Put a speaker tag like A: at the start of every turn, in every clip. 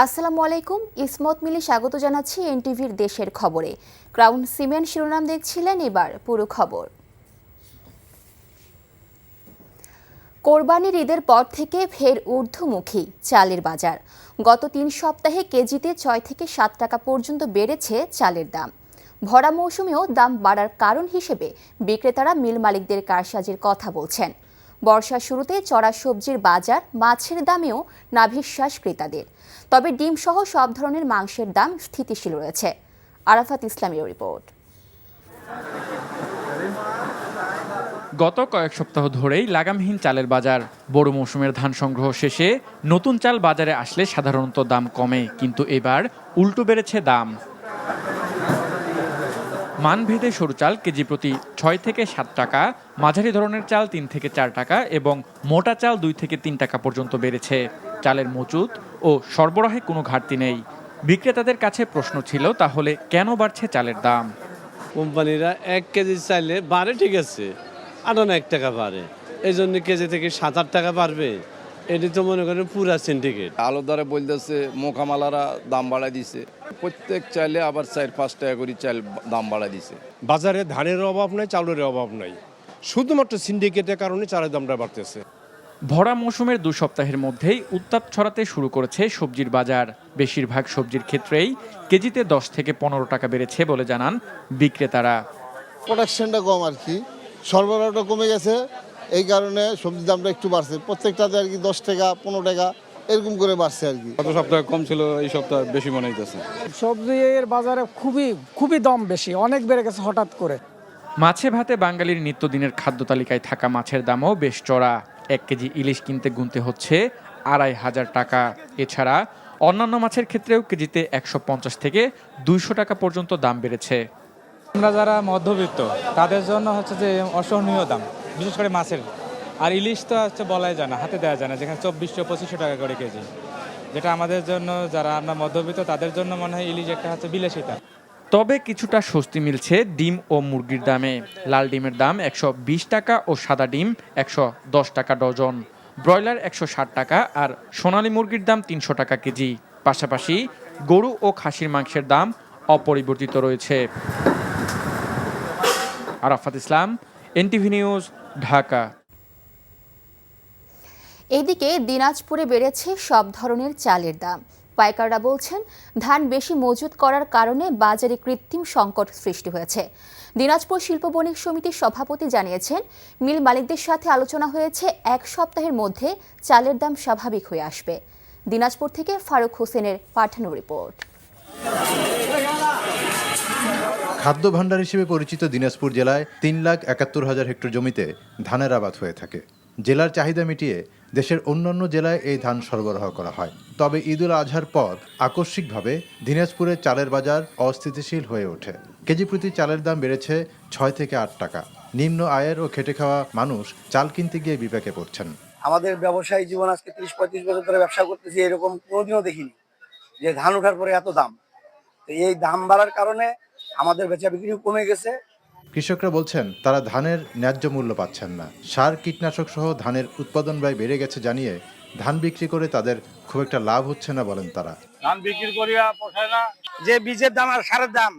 A: আসসালামু আলাইকুম। ইসমত মিলি স্বাগত জানাচ্ছি এনটিভির দেশের খবরে। ক্রাউন সিমেন্ট শিরোনাম দেখছিলেন, এবার পুরো খবর। কোরবানির ঈদের পর থেকে ফের ঊর্ধ্বমুখী চালের বাজার। গত ৩ সপ্তাহে কেজিতে ৬ থেকে ৭ টাকা পর্যন্ত বেড়েছে চালের দাম। ভরা মৌসুমেও দাম বাড়ার কারণ হিসেবে বিক্রেতারা মিল মালিকদের কারসাজির কথা বলছেন। বর্ষার শুরুতে চড়া সবজির বাজার, মাছের দামেও নাভিশ্বাস ক্রেতাদের। তবে ডিম সহ সব ধরনের মাংসের দাম স্থিতিশীল রয়েছে। আরাফাত ইসলামের রিপোর্ট।
B: গত কয়েক সপ্তাহ ধরেই লাগামহীন চালের বাজার। বড় মৌসুমের ধান সংগ্রহ শেষে নতুন চাল বাজারে আসলে সাধারণত দাম কমে, কিন্তু এবার উল্টো বেড়েছে দাম। মানভেদে সরু চাল কেজি প্রতি ৬ থেকে ৭ টাকা, মাঝারি ধরনের চাল ৩ থেকে ৪ টাকা এবং মোটা চাল ২ থেকে ৩ টাকা পর্যন্ত বেড়েছে। চালের মজুত ও সরবরাহে কোনো ঘাটতি নেই। বিক্রেতাদের কাছে প্রশ্ন ছিল, তাহলে কেন বাড়ছে চালের দাম?
C: কোম্পানিরা ১ কেজি চাইলে বাড়ে, ঠিক আছে, ৮-৯ টাকা বাড়ে, এই জন্য কেজি থেকে ৭-৮ টাকা বাড়বে। এটি তো মনে করেন পুরা সিন্ডিকেট।
D: আলুর দরে বলতেছে মোকামালারা দাম বাড়ায় দিছে, প্রত্যেক চাইলে আবার ৪-৫ টাকা করে চাল দাম বাড়ায় দিছে।
E: বাজারে ধানের অভাব নাই, চাউলের অভাব নাই, শুধুমাত্র সিন্ডিকেটের কারণে চালের দামটা বাড়তেছে।
B: ভরা মৌসুমের ২ সপ্তাহের মধ্যেই উত্তাপ ছড়াতে শুরু করেছে সবজির বাজার। বেশিরভাগ সবজির ক্ষেত্রেই কেজিতে ১০ থেকে ১৫ টাকা বেড়েছে বলে জানান বিক্রেতারা।
F: প্রোডাকশনটা কম আর কি, সরবরাহটা কমে গেছে, এই কারণে সবজির দামটা একটু বাড়ছে। প্রত্যেকটাতে আর কি ১০ টাকা ১৫ টাকা এরকম করে বাড়ছে আর কি।
D: গত সপ্তাহে কম ছিল, এই সপ্তাহে বেশি মনে হইতেছে।
G: সবজির বাজারে খুবই দাম বেশি, অনেক বেড়ে গেছে হঠাৎ করে।
B: মাছে ভাতে বাঙালির নিত্যদিনের খাদ্য তালিকায় থাকা মাছের দামও বেশ চড়া। ১ কেজি ইলিশ কিনতে গুনতে হচ্ছে ২৫০০ টাকা। এছাড়া অন্যান্য মাছের ক্ষেত্রেও কেজিতে ১৫০ থেকে ২০০ টাকা পর্যন্ত দাম বেড়েছে।
H: আমরা যারা মধ্যবিত্ত তাদের জন্য হচ্ছে যে অসহনীয় দাম, বিশেষ করে মাছের। আর ইলিশ তো হচ্ছে বলাই যায় না, হাতে দেওয়া যায় না, যেখানে ২৪০০-২৫০০ টাকা করে কেজি, যেটা আমাদের জন্য, যারা আমরা মধ্যবিত্ত তাদের জন্য মনে হয় ইলিশ একটা হচ্ছে বিলাসিতা।
B: তবে কিছুটা স্বস্তি মিলছে ডিম ও মুরগির দামে। লাল ডিমের দাম ১২০ টাকা ও সাদা ডিম ১১০ টাকা ডজন। ব্রয়লার ১৬০ টাকা আর সোনালী মুরগির দাম ৩০০ টাকা কেজি। পাশাপাশি গরু ও খাসির মাংসের দাম অপরিবর্তিত রয়েছে। আরাফাত ইসলাম, এনটিভি নিউজ, ঢাকা।
A: এদিকে দিনাজপুরে বেড়েছে সব ধরনের চালের দাম। পাইকাররা বলছেন, ধান বেশি মজুত করার কারণে বাজারে কৃত্রিম সংকট সৃষ্টি হয়েছে। দিনাজপুর শিল্প বণিক সমিতির সভাপতি জানিয়েছেন, মিল মালিকদের সাথে আলোচনা হয়েছে, ১ সপ্তাহের মধ্যে চালের দাম স্বাভাবিক হয়ে আসবে। দিনাজপুর থেকে ফারুক হোসেনের পাঠানো রিপোর্ট।
I: খাদ্য ভাণ্ডার হিসেবে পরিচিত দিনাজপুর জেলায় ৩,৭১,০০০ হেক্টর জমিতে ধানের আবাদ হয়ে থাকে। জেলার চাহিদা মিটিয়ে দেশের অন্যান্য জেলায় এই ধান সরবরাহ করা হয়। তবে ঈদুল আজহার পর আকস্মিকভাবে দিনাজপুরে চালের বাজার অস্থিতিশীল হয়ে ওঠে। কেজি প্রতি চালের দাম বেড়েছে ৬ থেকে ৮ টাকা। নিম্ন আয়ের ও খেটে খাওয়া মানুষ চাল কিনতে গিয়ে বিপাকে পড়ছেন।
J: আমাদের ব্যবসায়ী জীবন আজকে ৩০-৩৫ বছর ধরে ব্যবসা করতেছি, এরকম কোনোদিনও দেখিনি যে ধান ওঠার পরে এত দাম। তো এই দাম বাড়ার কারণে আমাদের বেচা বিক্রি কমে গেছে।
I: কৃষকরা বলছেন, তারা ধানের ন্যায্য মূল্য পাচ্ছেন না। সার, কীটনাশক সহ ধানের উৎপাদন ব্যয় বেড়ে গেছে জানিয়ে ধান বিক্রি করে তাদের খুব একটা লাভ হচ্ছে না বলেন তারা।
J: ধান বিক্রি করিয়া পোষায় না, যে বীজের দাম আর সারের দাম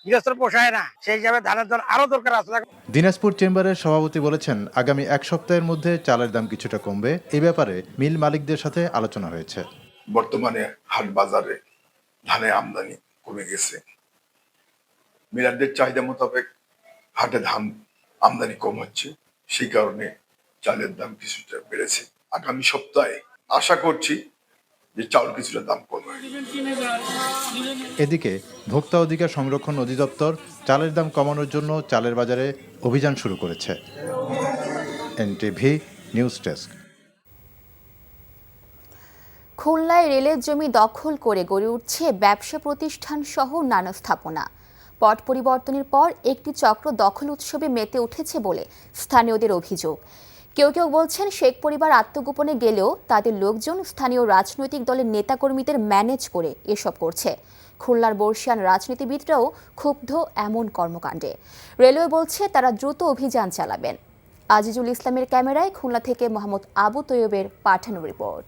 J: গৃহস্থর পোষায় না, সেই হিসাবে ধানের দাম আরো দরকার আছে।
I: দিনাজপুর চেম্বারের সভাপতি বলেছেন, আগামী ১ সপ্তাহের মধ্যে চালের দাম কিছুটা কমবে। এই ব্যাপারে মিল মালিকদের সাথে আলোচনা হয়েছে।
K: বর্তমানে হাট বাজারে ধানের আমদানি কমে গেছে, মিলারদের চাহিদা মোতাবেক হাটে ধান আমদানি কম হচ্ছে, সেই কারণে চালের দাম কিছুটা বেড়েছে। আগামী সপ্তাহে আশা করছি যে চাউল কিছুটা দাম কমবে।
I: এদিকে ভোক্তা অধিকার সংরক্ষণ অধিদপ্তর চালের দাম কমানোর জন্য চালের বাজারে অভিযান শুরু করেছে। NTV news desk.
A: খুলনায় রেলের জমি দখল করে গড়ে উঠছে ব্যবসা প্রতিষ্ঠান সহ নানা স্থাপনা। পট পরিবর্তনের পর একটি চক্র দখল উৎসবে মেতে উঠেছে বলে স্থানীয়দের অভিযোগ। কেউ কেউ বলছেন, শেখ পরিবার আত্মগোপনে গেলেও তাদের লোকজন স্থানীয় রাজনৈতিক দলের নেতাকর্মীদের ম্যানেজ করে এসব করছে। খুলনার বর্ষিয়ান রাজনীতিবিদরাও ক্ষুব্ধ এমন কর্মকাণ্ডে। রেলওয়ে বলছে, তারা দ্রুত অভিযান চালাবেন। আজিজুল ইসলামের ক্যামেরায় খুলনা থেকে মোহাম্মদ আবু তৈয়বের পাঠানো রিপোর্ট।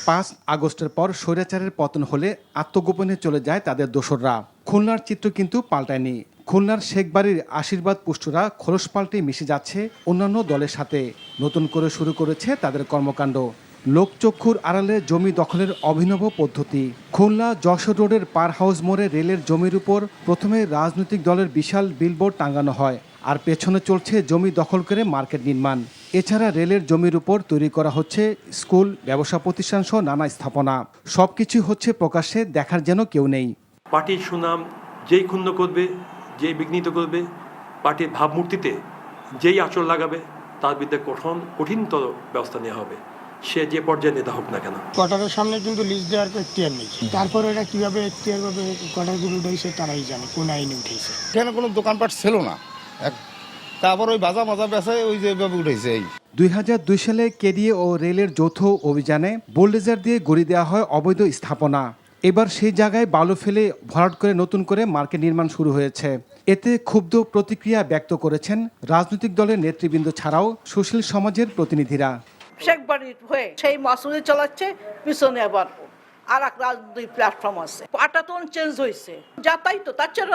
L: 5 আগস্টের পর স্বৈরাচারের পতন হলে আত্মগোপনে চলে যায় তাদের দোসররা। খুলনার চিত্র কিন্তু পাল্টায়নি। খুলনার শেখবাড়ির আশীর্বাদ পুষ্টরা খোলস পাল্টে মিশে যাচ্ছে অন্যান্য দলের সাথে। নতুন করে শুরু করেছে তাদের কর্মকাণ্ড। লোকচক্ষুর আড়ালে জমি দখলের অভিনব পদ্ধতি। খুলনা যশোর রোডের পার হাউস মোড়ে রেলের জমির উপর প্রথমে রাজনৈতিক দলের বিশাল বিলবোর্ড টাঙানো হয়, আর পেছনে চলছে জমি দখল করে মার্কেট নির্মাণ। এছাড়া রেলের জমির উপর তৈরি করা হচ্ছে স্কুল, ব্যবসা প্রতিষ্ঠান সহ নানা স্থাপনা। সবকিছু হচ্ছে প্রকাশ্যে, দেখার যেন কেউ নেই।
M: পার্টির সুনাম যেই ক্ষুণ্ণ করবে, যেই বিঘ্নিত করবে, পার্টির ভাবমূর্তিতে যেই আঁচড় লাগাবে, তার বিরুদ্ধে কঠিনতর ব্যবস্থা নেওয়া হবে, সে যে পর্যায়ে নেতা হোক না কেন।
N: কোয়ার্টারের সামনে কিন্তু লিস্ট দেওয়ার এখতিয়ার নেই। তারপর এটা কিভাবে এখতিয়ার পাবে, কোয়ার্টারগুলো উঠেছে তারাই জানে কোন আইনে উঠেছে।
O: এখানে কোনো দোকানপাট ছিল না, তারপর ওই বাজা মাজা বেচা ওই যেভাবে উঠেছে।
L: 2002 সালে কেডিএ ও রেলের যৌথ অভিযানে বুলডোজার দিয়ে গড়িয়ে দেওয়া হয় অবৈধ স্থাপনা। এবার সেই জায়গায় বালু ফেলে ভরাট করে নতুন করে মার্কেট নির্মাণ শুরু হয়েছে। এতে ক্ষুব্ধ প্রতিক্রিয়া ব্যক্ত করেছেন রাজনৈতিক দলের নেতৃবৃন্দ ছাড়াও সুশীল সমাজের প্রতিনিধিরা।
P: শেখবাড়ির হয়ে সেই মাসুদি চালাচ্ছে, পিছনে আবার আর এক রাজনৈতিক প্ল্যাটফর্ম আছে। পাটাতন চেঞ্জ হয়েছে, যাতাই তো তার চেয়ে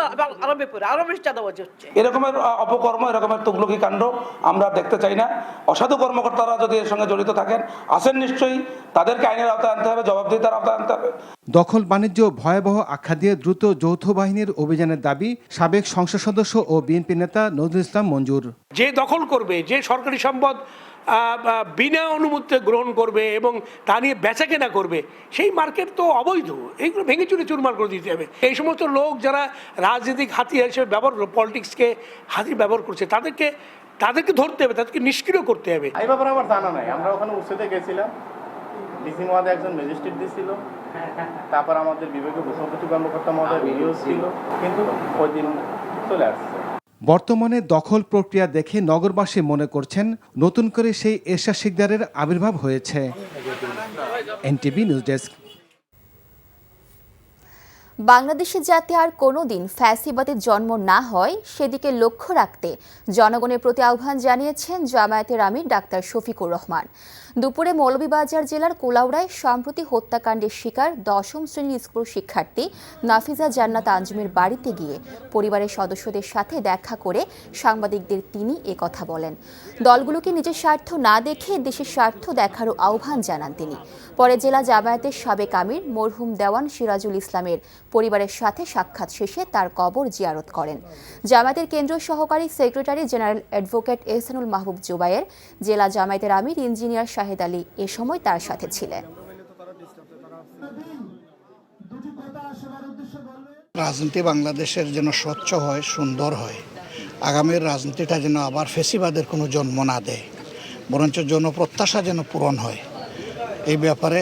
P: আরো ব্যাপারে আরো বেশি চাঁদাবাজি হচ্ছে।
Q: এরকমের অপকর্ম, এরকমের তুগলকি কাণ্ড আমরা দেখতে চাই না। অসাধু কর্মকর্তারা যদি এর সঙ্গে জড়িত থাকেন, আছেন নিশ্চয়ই, তাদেরকে আইনের আওতায় আনতে হবে, জবাবদিহিতার আওতায় আনতে হবে।
L: দখল বাণিজ্য ভয়াবহ আখ্যা দিয়ে দ্রুত যৌথ বাহিনীর অভিযানের দাবি সাবেক সংসদ সদস্য ও বিএনপি নেতা নজরুল ইসলাম মঞ্জুর।
R: যে দখল করবে, যে সরকারি সম্পদ বিনা অনুমতিতে গ্রহণ করবে এবং তা নিয়ে বেচাকেনা করবে, সেই মার্কেট তো অবৈধ। এইগুলো ভেঙে চুরে চুরমার করে দিতে হবে। এই সমস্ত লোক যারা রাজনৈতিক হাতিয়ার হিসেবে ব্যবহার করে, পলিটিক্সকে হাতিয়ার ব্যবহার করছে, তাদেরকে ধরতে হবে, তাদেরকে নিষ্ক্রিয় করতে হবে।
S: এই ব্যাপারে আমার জানা নাই। আমরা ওখানে উচ্ছেদে গেছিলাম, ডিসি মহোদয় একজন ম্যাজিস্ট্রেট দিয়েছিল, তারপর আমাদের বিভাগীয় ভূসম্পত্তি কর্মকর্তা মহোদয় ভিডিও ছিল, কিন্তু ওই দিন চলে আসছে।
L: বর্তমানে দখল প্রক্রিয়া দেখে নগরবাসী মনে করছেন নতুন করে সেই এরশাদ শিকদারের আবির্ভাব হয়েছে। NTV news desk.
A: বাংলাদেশে যাতে আর কোনোদিন ফ্যাসিবাদের জন্ম না হয় সেদিকে লক্ষ্য রাখতে জনগণের প্রতি আহ্বান জানিয়েছেন জামায়াতের আমির ডাক্তার শফিকুর রহমান। দুপুরে মৌলভীবাজার জেলার কুলাউড়ায় সম্প্রতি হত্যাকাণ্ডের শিকার 10ম শ্রেণীর স্কুল শিক্ষার্থী নাফিজা জান্নাত আঞ্জুমের বাড়িতে গিয়ে পরিবারের সদস্যদের সাথে দেখা করে সাংবাদিকদের তিনি একথা বলেন। দলগুলোকে নিজের স্বার্থ না দেখে দেশের স্বার্থ দেখারও আহ্বান জানান তিনি। পরে জেলা জামায়াতের সাবেক আমির মরহুম দেওয়ান সিরাজুল ইসলামের পরিবারের সাথে সাক্ষাৎ শেষে তার কবর জিয়ারত করেন। জামায়াতের কেন্দ্রীয় সহকারী সেক্রেটারি জেনারেল অ্যাডভোকেট এহসানুল মাহবুব জুবায়ের, জেলা জামায়াতের আমির ইঞ্জিনিয়ার শাহেদ আলী এ সময় তার সাথে ছিলেন।
T: রাজনীতি বাংলাদেশের যেন স্বচ্ছ হয়, সুন্দর হয়। আগামীর রাজনীতিটা যেন আবার ফেসিবাদের কোনো জন্ম না দেয়, বরঞ্চ জনপ্রত্যাশা যেন পূরণ হয়। এই ব্যাপারে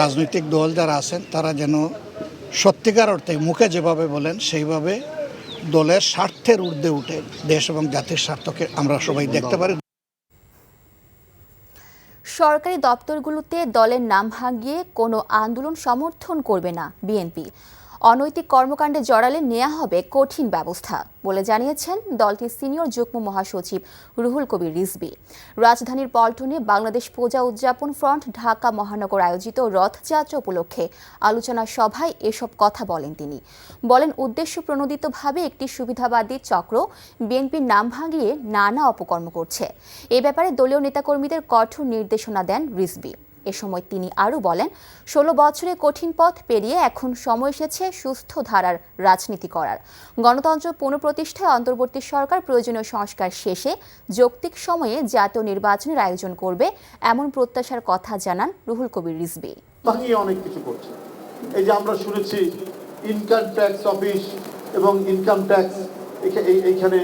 T: রাজনৈতিক দল যারা আছেন তারা যেন সত্যিকার অর্থে মুখে যেভাবে বলেন সেইভাবে দলের স্বার্থের ঊর্ধ্বে উঠে দেশ এবং জাতির স্বার্থকে আমরা সবাই দেখতে পারি।
A: সরকারি দপ্তরগুলোতে দলের নাম ভাঙিয়ে কোনো আন্দোলন সমর্থন করবে না বিএনপি। অনৈতিক কর্মকাণ্ডে জড়ালে নেওয়া হবে কঠিন ব্যবস্থা বলে জানিয়েছেন দলটির সিনিয়র যুগ্ম মহাসচিব রুহুল কবির রিজভী। রাজধানীর পল্টনে বাংলাদেশ পূজা উদযাপন ফ্রন্ট ঢাকা মহানগর আয়োজিত রথযাত্রা উপলক্ষে আলোচনা সভায় এসব কথা বলেন তিনি। বলেন, উদ্দেশ্য প্রণোদিতভাবে একটি সুবিধাবাদী চক্র বিএনপির নাম ভাঙিয়ে নানা অপকর্ম করছে। এ ব্যাপারে দলীয় নেতাকর্মীদের কঠোর নির্দেশনা দেন রিজভী। এ সময় তিনি আরও বলেন, 16 বছরে কঠিন পথ পেরিয়ে এখন সময় এসেছে সুস্থ ধারার রাজনীতি করার। গণতন্ত্র পুনঃপ্রতিষ্ঠায় অন্তর্বর্তী সরকার প্রয়োজনীয় সংস্কার শেষে যৌক্তিক সময়ে জাতীয় নির্বাচনের আয়োজন করবে, এমন প্রত্যাশার কথা জানান রুহুল কবির রিজভী।
U: ভাঙিয়ে অনেক কিছু করছে। এই যে আমরা শুনেছি ইনকাম ট্যাক্স অফিস এবং ইনকাম ট্যাক্স, এইখানে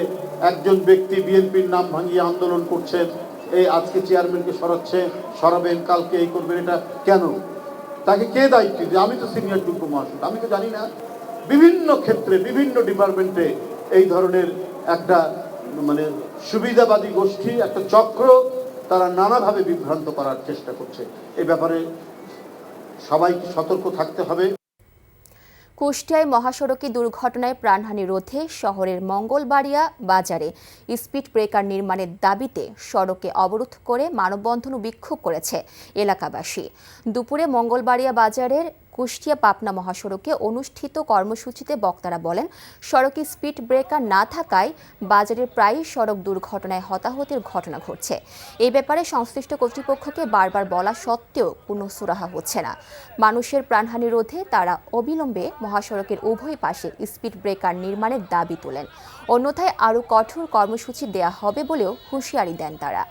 U: একজন ব্যক্তি বিএনপির নাম ভাঙিয়ে আন্দোলন করছেন। এই আজকে চেয়ারম্যানকে সরাবেন, কালকে এই করবেন। এটা কেন? তাকে কে দায়িত্ব দিবে? আমি তো সিনিয়র যুগ্ম মহাসচিব, আমি তো জানি না। বিভিন্ন ক্ষেত্রে বিভিন্ন ডিপার্টমেন্টে এই ধরনের একটা সুবিধাবাদী গোষ্ঠী, একটা চক্র, তারা নানাভাবে বিভ্রান্ত করার চেষ্টা করছে। এই ব্যাপারে সবাইকে সতর্ক থাকতে হবে।
A: কুষ্টিয়ায় মহাসড়কে দুর্ঘটনায় প্রাণহানি রোধে শহরের মঙ্গলবাড়িয়া বাজারে স্পিড ব্রেকার নির্মাণের দাবিতে সড়কে অবরোধ করে মানববন্ধন ও বিক্ষোভ করেছে এলাকাবাসী। দুপুরে মঙ্গলবাড়িয়া বাজারের কুষ্টিয়া পাবনা মহাসড়কে অনুষ্ঠিত কর্মসূচিতে বক্তারা বলেন, সড়কে স্পিড ব্রেকার না থাকায় বাজারের প্রায়ই সড়ক দুর্ঘটনায় হতাহতের ঘটনা ঘটছে। এই ব্যাপারে সংশ্লিষ্ট কর্তৃপক্ষকে বারবার বলা সত্ত্বেও কোনো সুরাহা হচ্ছে না। মানুষের প্রাণহানি রোধে তারা অবিলম্বে মহাসড়কের উভয় পাশে স্পিড ব্রেকার নির্মাণের দাবি তোলেন, অন্যথায় আরও কঠোর কর্মসূচি দেয়া হবে বলেও হুঁশিয়ারি দেন তারা।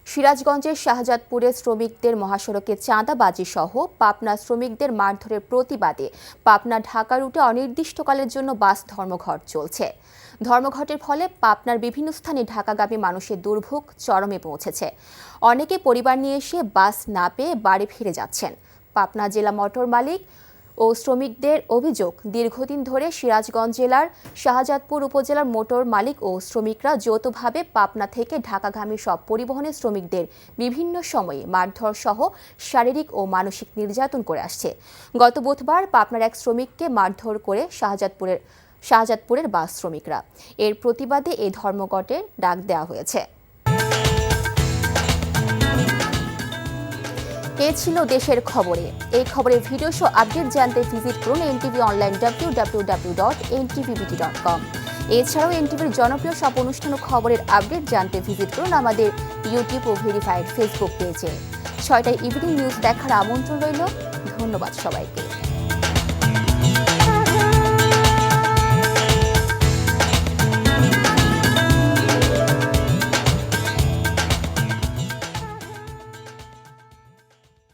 A: সিরাজগঞ্জের শাহজাদপুরে শ্রমিকদের মহাসড়কে চাঁদাবাজি সহ পাবনা শ্রমিকদের মারধরের প্রতিবাদে পাবনা ঢাকা রুটে অনির্দিষ্টকালের জন্য বাস ধর্মঘট চলছে। ধর্মঘটের ফলে পাবনার বিভিন্ন স্থানে ঢাকাগামী মানুষের দুর্ভোগ চরমে পৌঁছেছে। অনেকে পরিবার নিয়ে এসে বাস না পেয়ে বাড়ি ফিরে যাচ্ছেন। পাবনা জেলা মোটর মালিক ও শ্রমিকদের অভিযোগ, দীর্ঘদিন ধরে সিরাজগঞ্জ জেলার শাহজাদপুর উপজেলার মোটর মালিক ও শ্রমিকরা যৌথভাবে পাবনা থেকে ঢাকাগামী সব পরিবহনের শ্রমিকদের বিভিন্ন সময়ে মারধর সহ শারীরিক ও মানসিক নির্যাতন করে আসছে। গত বুধবার পাবনার এক শ্রমিককে মারধর করে শাহজাদপুরের বাস শ্রমিকরা। এর প্রতিবাদে এই ধর্মঘটের ডাক দেওয়া হয়েছে। এ ছিল দেশের খবরে। এই খবরের ভিডিও শো আপডেট জানতে ভিজিট করুন এনটিভি অনলাইন www.ntvbt.com। এছাড়াও এনটিভির জনপ্রিয় সব অনুষ্ঠান ও খবরের আপডেট জানতে ভিজিট করুন আমাদের ইউটিউব ও ভেরিফাইড ফেসবুক পেজে। 6টায় ইভিনিং নিউজ দেখার আমন্ত্রণ রইল। ধন্যবাদ সবাইকে।